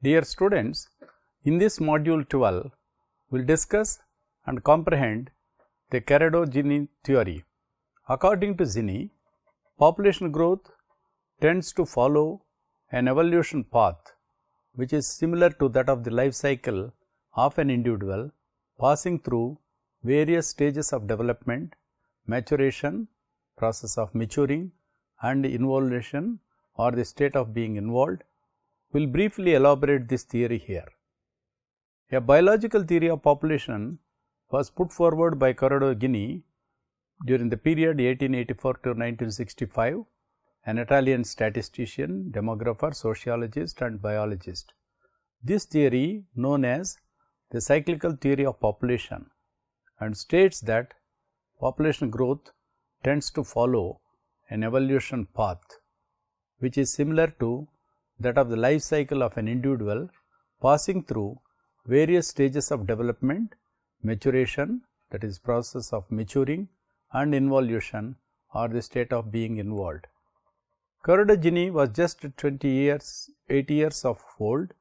Dear students, in this module 12, we will discuss and comprehend the Carrado-Gini theory. According to Gini, population growth tends to follow an evolution path which is similar to that of the life cycle of an individual, passing through various stages of development, maturation, process of maturing, and involution or the state of being involved. We will briefly elaborate this theory here. A biological theory of population was put forward by Carrado-Gini during the period 1884 to 1965, an Italian statistician, demographer, sociologist and biologist. This theory, known as the cyclical theory of population, and states that population growth tends to follow an evolution path which is similar to that of the life cycle of an individual, passing through various stages of development, maturation, that is process of maturing, and involution or the state of being involved. Carrado-Gini was just 8 years of old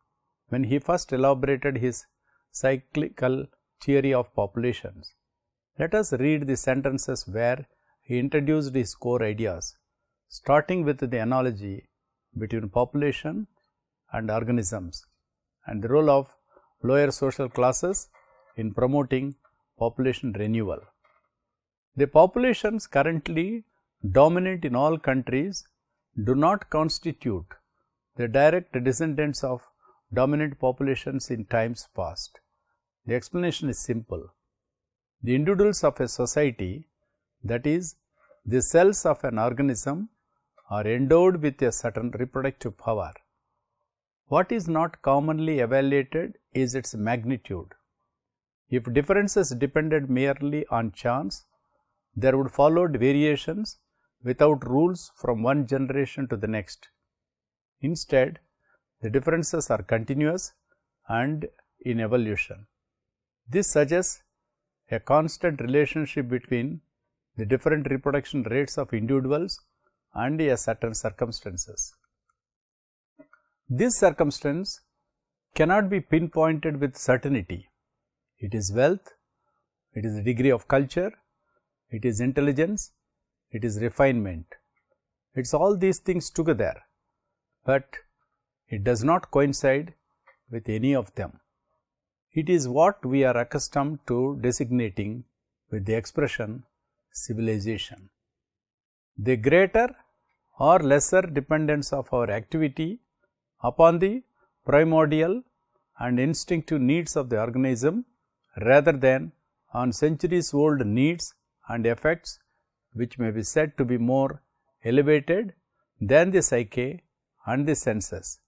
when he first elaborated his cyclical theory of populations. Let us read the sentences where he introduced his core ideas, starting with the analogy between population and organisms and the role of lower social classes in promoting population renewal. The populations currently dominant in all countries do not constitute the direct descendants of dominant populations in times past. The explanation is simple. The individuals of a society, that is, the cells of an organism, are endowed with a certain reproductive power. What is not commonly evaluated is its magnitude. If differences depended merely on chance, there would follow variations without rules from one generation to the next. Instead, the differences are continuous and in evolution. This suggests a constant relationship between the different reproduction rates of individuals and a certain circumstances. This circumstance cannot be pinpointed with certainty. It is wealth, it is the degree of culture, it is intelligence, it is refinement. It is all these things together, but it does not coincide with any of them. It is what we are accustomed to designating with the expression civilization. The greater or lesser dependence of our activity upon the primordial and instinctive needs of the organism rather than on centuries old needs and effects which may be said to be more elevated than the psyche and the senses.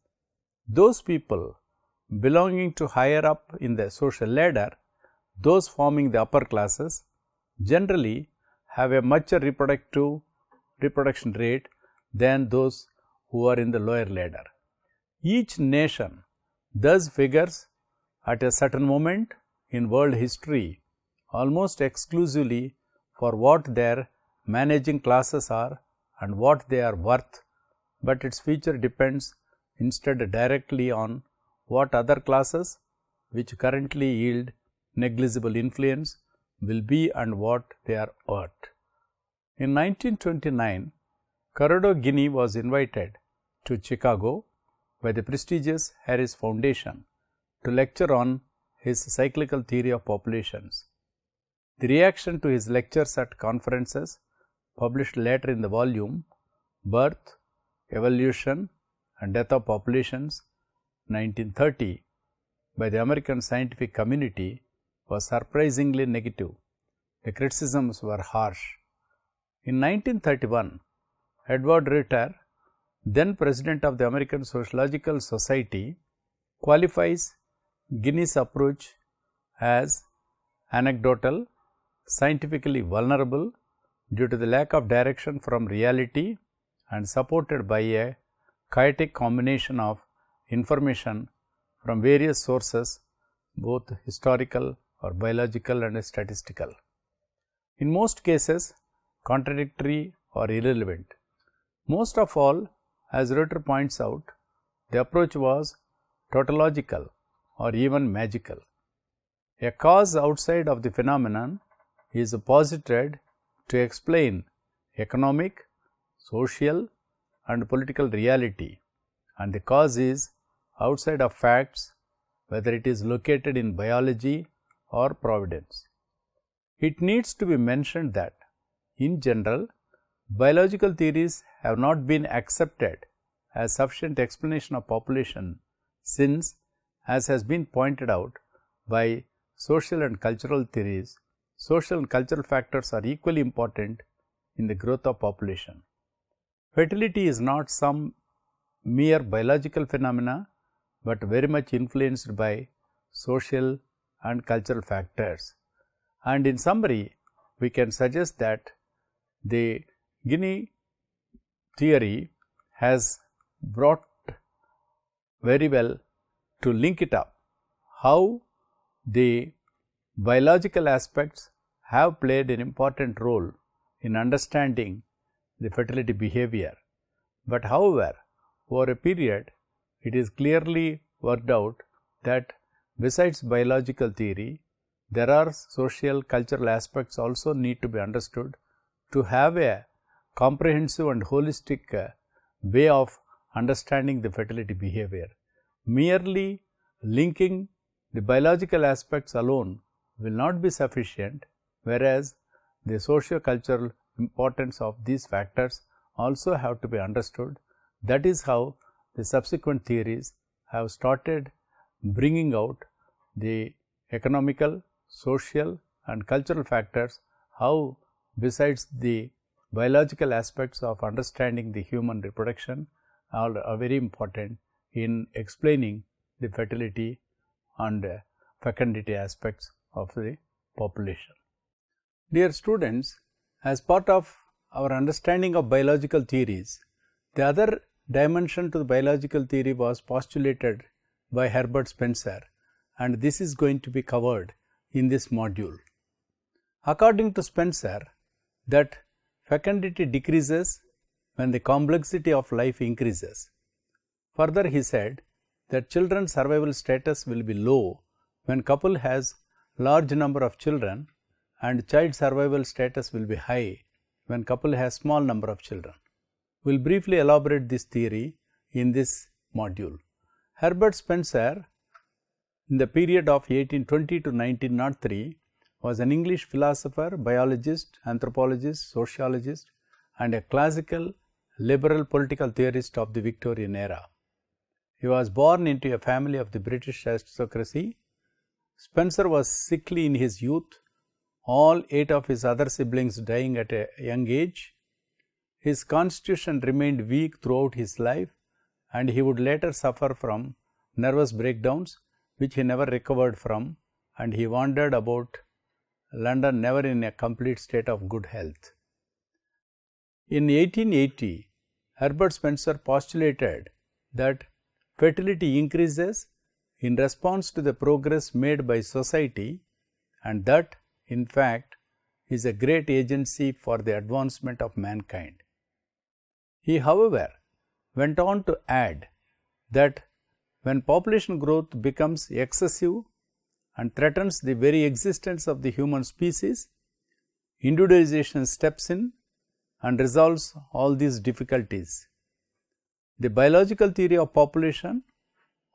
Those people belonging to higher up in the social ladder, those forming the upper classes, generally have a much reproduction rate than those who are in the lower ladder. Each nation thus figures at a certain moment in world history almost exclusively for what their managing classes are and what they are worth, but its future depends instead directly on what other classes which currently yield negligible influence will be and what they are worth. In 1929, Carrado-Gini was invited to Chicago by the prestigious Harris Foundation to lecture on his cyclical theory of populations. The reaction to his lectures at conferences, published later in the volume Birth, Evolution and Death of Populations 1930 by the American scientific community, was surprisingly negative. The criticisms were harsh. In 1931, Edward Ritter, then president of the American Sociological Society, qualifies Gini's approach as anecdotal, scientifically vulnerable due to the lack of direction from reality and supported by a chaotic combination of information from various sources, both historical or biological and statistical. In most cases, contradictory or irrelevant. Most of all, as Ritter points out, the approach was tautological, or even magical. A cause outside of the phenomenon is posited to explain economic, social, and political reality, and the cause is outside of facts, whether it is located in biology or providence. It needs to be mentioned that, in general, biological theories have not been accepted as sufficient explanation of population since, as has been pointed out by social and cultural theories, social and cultural factors are equally important in the growth of population. Fertility is not some mere biological phenomena, but very much influenced by social and cultural factors. And in summary, we can suggest that the Gini theory has brought very well to link it up how the biological aspects have played an important role in understanding the fertility behavior. But however, over a period, it is clearly worked out that besides biological theory, there are social cultural aspects also need to be understood to have a comprehensive and holistic way of understanding the fertility behavior. Merely linking the biological aspects alone will not be sufficient, whereas the socio-cultural importance of these factors also have to be understood. That is how the subsequent theories have started bringing out the economical, social and cultural factors, how besides the biological aspects of understanding the human reproduction are very important in explaining the fertility and fecundity aspects of the population. Dear students, as part of our understanding of biological theories, the other dimension to the biological theory was postulated by Herbert Spencer, and this is going to be covered in this module. According to Spencer, that fecundity decreases when the complexity of life increases. Further, he said that children's survival status will be low when couple has large number of children, and child survival status will be high when couple has small number of children. We will briefly elaborate this theory in this module. Herbert Spencer, in the period of 1820 to 1903, was an English philosopher, biologist, anthropologist, sociologist, and a classical liberal political theorist of the Victorian era. He was born into a family of the British aristocracy. Spencer was sickly in his youth, all 8 of his other siblings dying at a young age. His constitution remained weak throughout his life, and he would later suffer from nervous breakdowns, which he never recovered from, and he wandered about London never in a complete state of good health. In 1880, Herbert Spencer postulated that fertility increases in response to the progress made by society, and that, in fact, is a great agency for the advancement of mankind. He, however, went on to add that when population growth becomes excessive and threatens the very existence of the human species, individualization steps in and resolves all these difficulties. The biological theory of population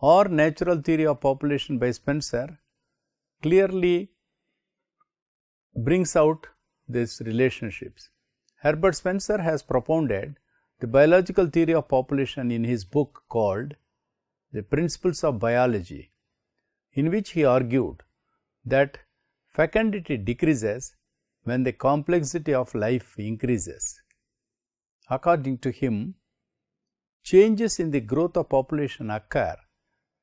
or natural theory of population by Spencer clearly brings out these relationships. Herbert Spencer has propounded the biological theory of population in his book called The Principles of Biology, in which he argued that fecundity decreases when the complexity of life increases. According to him, changes in the growth of population occur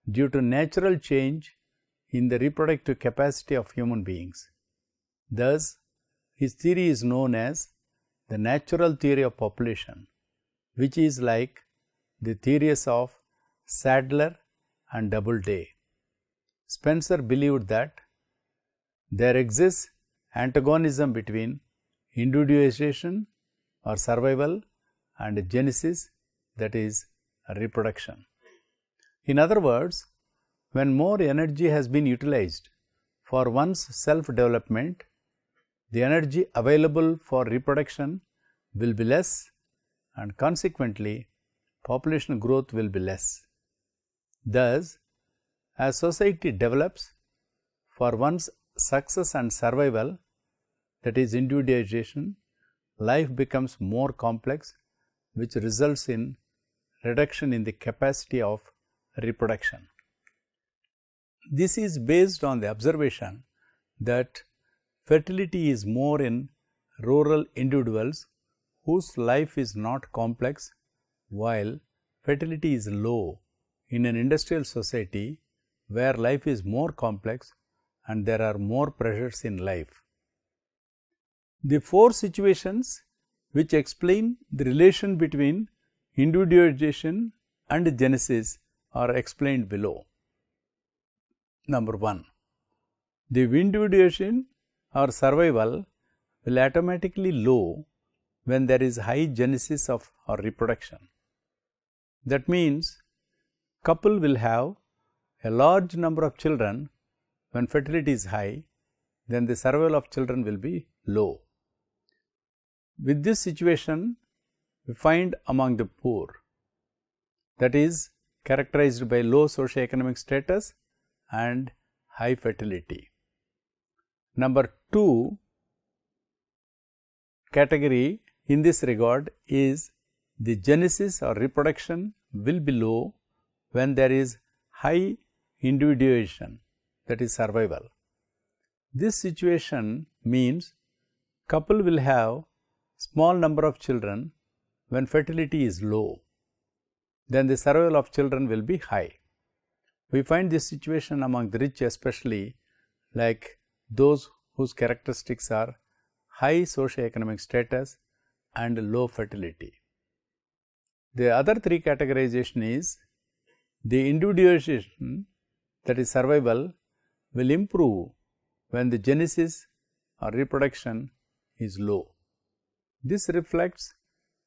due to natural change in the reproductive capacity of human beings. Thus, his theory is known as the natural theory of population, which is like the theories of Sadler and Doubleday. Spencer believed that there exists antagonism between individualization or survival and genesis, that is reproduction. In other words, when more energy has been utilized for one's self-development, the energy available for reproduction will be less and consequently population growth will be less. Thus, as society develops for one's success and survival, that is individualization, life becomes more complex, which results in reduction in the capacity of reproduction. This is based on the observation that fertility is more in rural individuals whose life is not complex, while fertility is low in an industrial society where life is more complex and there are more pressures in life. The four situations which explain the relation between individualization and genesis are explained below. Number 1. The individualization or survival will automatically low when there is high genesis of or reproduction. That means couple will have a large number of children when fertility is high, then the survival of children will be low. With this situation, we find among the poor, that is characterized by low socio-economic status and high fertility. Number 2 category in this regard is the genesis or reproduction will be low when there is high individuation, that is survival. This situation means couple will have small number of children when fertility is low, then the survival of children will be high. We find this situation among the rich, especially like those whose characteristics are high socio-economic status and low fertility. The other three categorization is the individualization, that is survival, will improve when the genesis or reproduction is low. This reflects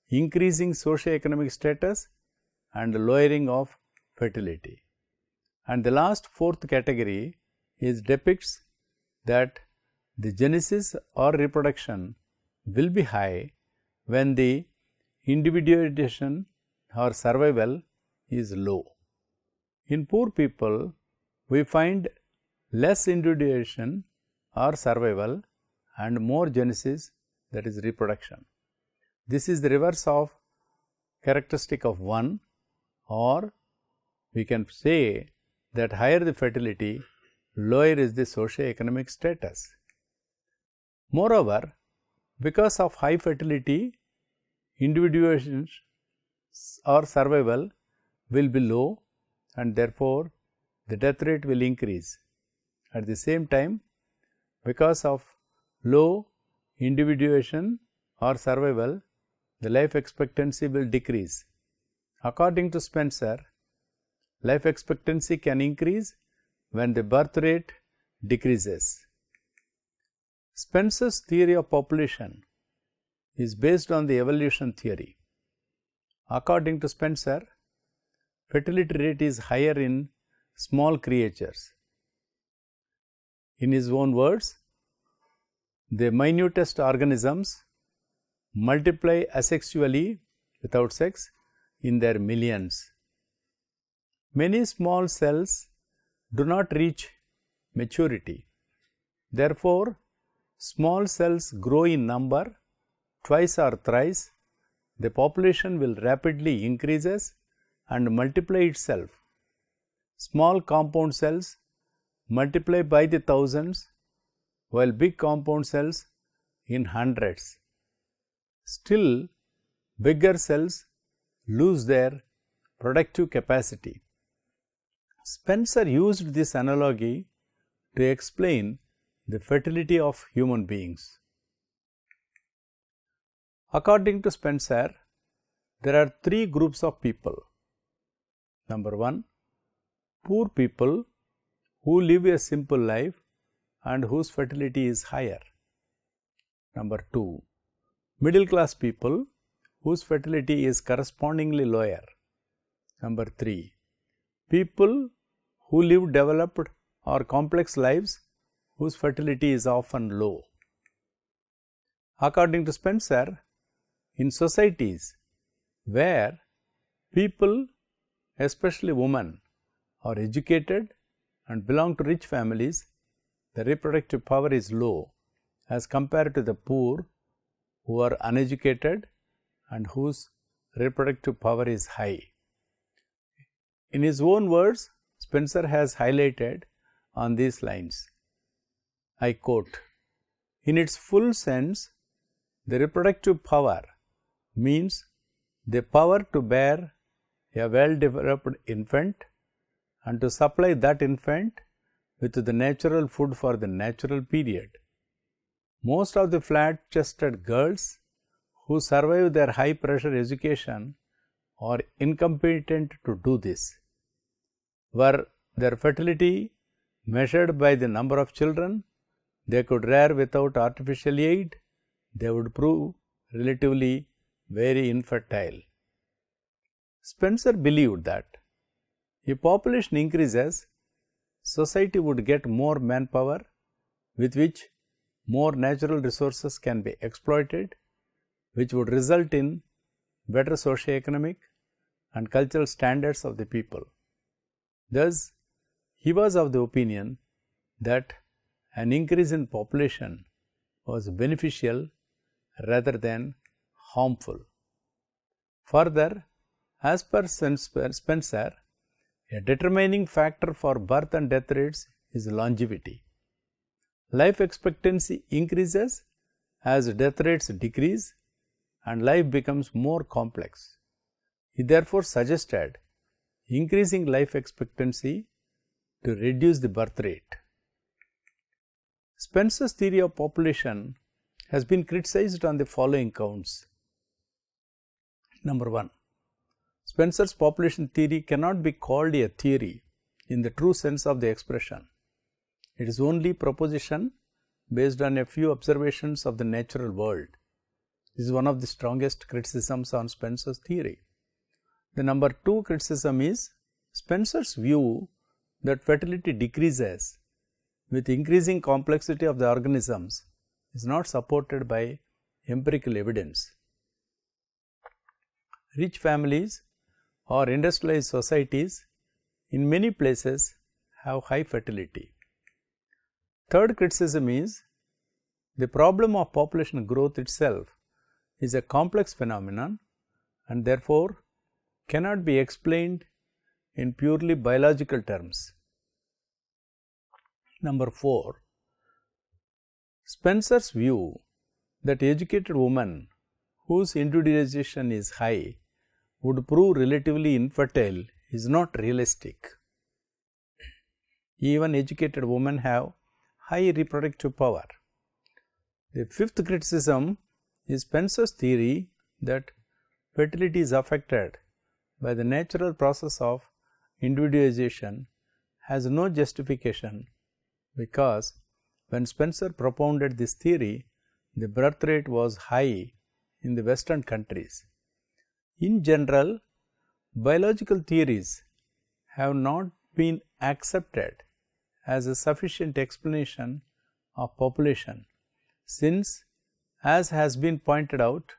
increasing socio-economic status and lowering of fertility. And the last fourth category is depicts that the genesis or reproduction will be high when the individualization or survival is low. In poor people, we find less individualization or survival and more genesis, that is reproduction. This is the reverse of characteristic of 1, or we can say that higher the fertility, lower is the socio-economic status. Moreover, because of high fertility, individualization or survival will be low and therefore the death rate will increase. At the same time, because of low individuation or survival, the life expectancy will decrease. According to Spencer, life expectancy can increase when the birth rate decreases. Spencer's theory of population is based on the evolution theory. According to Spencer, fertility rate is higher in small creatures. In his own words, the minutest organisms multiply asexually without sex in their millions. Many small cells do not reach maturity. Therefore, small cells grow in number twice or thrice. The population will rapidly increases and multiply itself. Small compound cells multiply by the thousands, while big compound cells in hundreds. Still, bigger cells lose their productive capacity. Spencer used this analogy to explain the fertility of human beings. According to Spencer, there are three groups of people. Number 1, poor people who live a simple life and whose fertility is higher. Number 2, middle class people whose fertility is correspondingly lower. Number 3, people who live developed or complex lives whose fertility is often low. According to Spencer, in societies where people, especially women, are educated and belong to rich families, the reproductive power is low as compared to the poor who are uneducated and whose reproductive power is high. In his own words, Spencer has highlighted on these lines. I quote, "In its full sense, the reproductive power means the power to bear a well-developed infant and to supply that infant with the natural food for the natural period. Most of the flat-chested girls who survive their high-pressure education are incompetent to do this. Were their fertility measured by the number of children they could rear without artificial aid, they would prove relatively very infertile." Spencer believed that if population increases, society would get more manpower with which more natural resources can be exploited, which would result in better socio-economic and cultural standards of the people. Thus, he was of the opinion that an increase in population was beneficial rather than harmful. Further, as per Spencer, a determining factor for birth and death rates is longevity. Life expectancy increases as death rates decrease and life becomes more complex. He therefore suggested increasing life expectancy to reduce the birth rate. Spencer's theory of population has been criticized on the following counts. Number 1. Spencer's population theory cannot be called a theory in the true sense of the expression. It is only proposition based on a few observations of the natural world. This is one of the strongest criticisms on Spencer's theory. The number 2 criticism is Spencer's view that fertility decreases with increasing complexity of the organisms is not supported by empirical evidence. Rich families or industrialized societies in many places have high fertility. Third criticism is the problem of population growth itself is a complex phenomenon and therefore cannot be explained in purely biological terms. Number 4. Spencer's view that educated women whose individualization is high would prove relatively infertile is not realistic. Even educated women have high reproductive power. The fifth criticism is Spencer's theory that fertility is affected by the natural process of individualization has no justification because when Spencer propounded this theory, the birth rate was high in the Western countries. In general, biological theories have not been accepted as a sufficient explanation of population since, as has been pointed out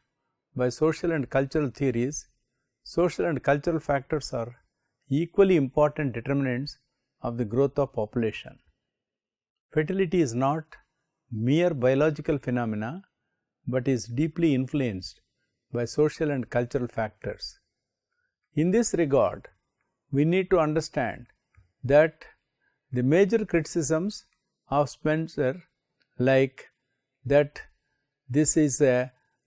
by social and cultural theories, social and cultural factors are equally important determinants of the growth of population. Fertility is not mere biological phenomena but is deeply influenced by social and cultural factors. In this regard, we need to understand that the major criticisms of Spencer, like that this is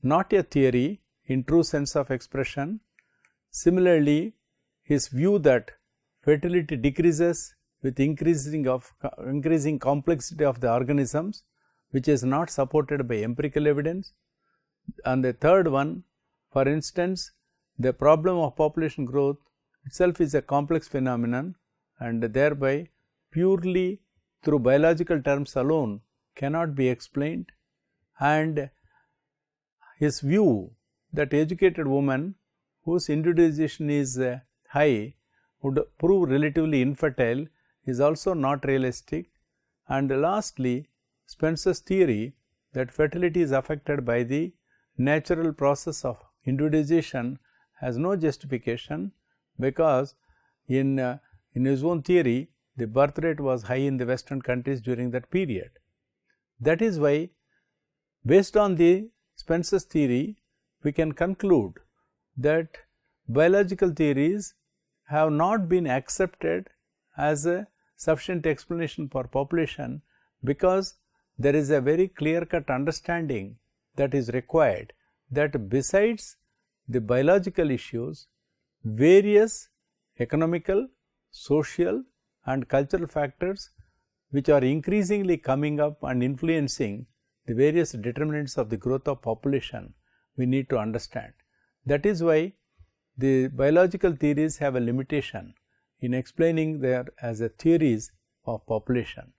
not a theory in true sense of expression. Similarly, his view that fertility decreases with increasing complexity of the organisms, which is not supported by empirical evidence. And the third one, for instance, the problem of population growth itself is a complex phenomenon and thereby purely through biological terms alone cannot be explained, and his view that educated women whose individualization is high would prove relatively infertile is also not realistic. And lastly, Spencer's theory that fertility is affected by the natural process of individualization has no justification, because in his own theory, the birth rate was high in the Western countries during that period. That is why, based on the Spencer's theory, we can conclude that biological theories have not been accepted as a sufficient explanation for population, because there is a very clear-cut understanding that is required that besides the biological issues, various economical, social and cultural factors which are increasingly coming up and influencing the various determinants of the growth of population, we need to understand. That is why the biological theories have a limitation in explaining their as a theories of population.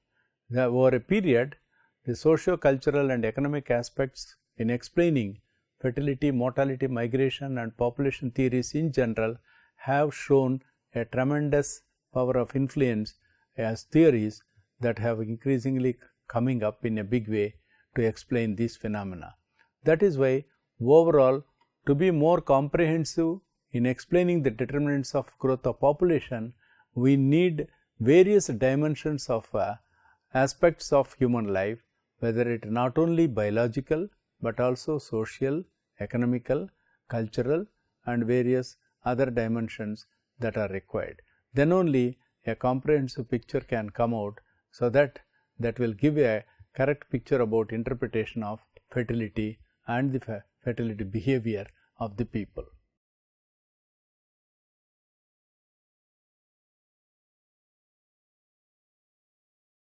Over a period, the socio-cultural and economic aspects in explaining fertility, mortality, migration and population theories in general have shown a tremendous power of influence as theories that have increasingly coming up in a big way to explain these phenomena. That is why overall, to be more comprehensive in explaining the determinants of growth of population, we need various dimensions of aspects of human life, whether it not only biological but also social, economical, cultural and various other dimensions that are required. Then only a comprehensive picture can come out, so that will give a correct picture about interpretation of fertility and the fertility behavior of the people.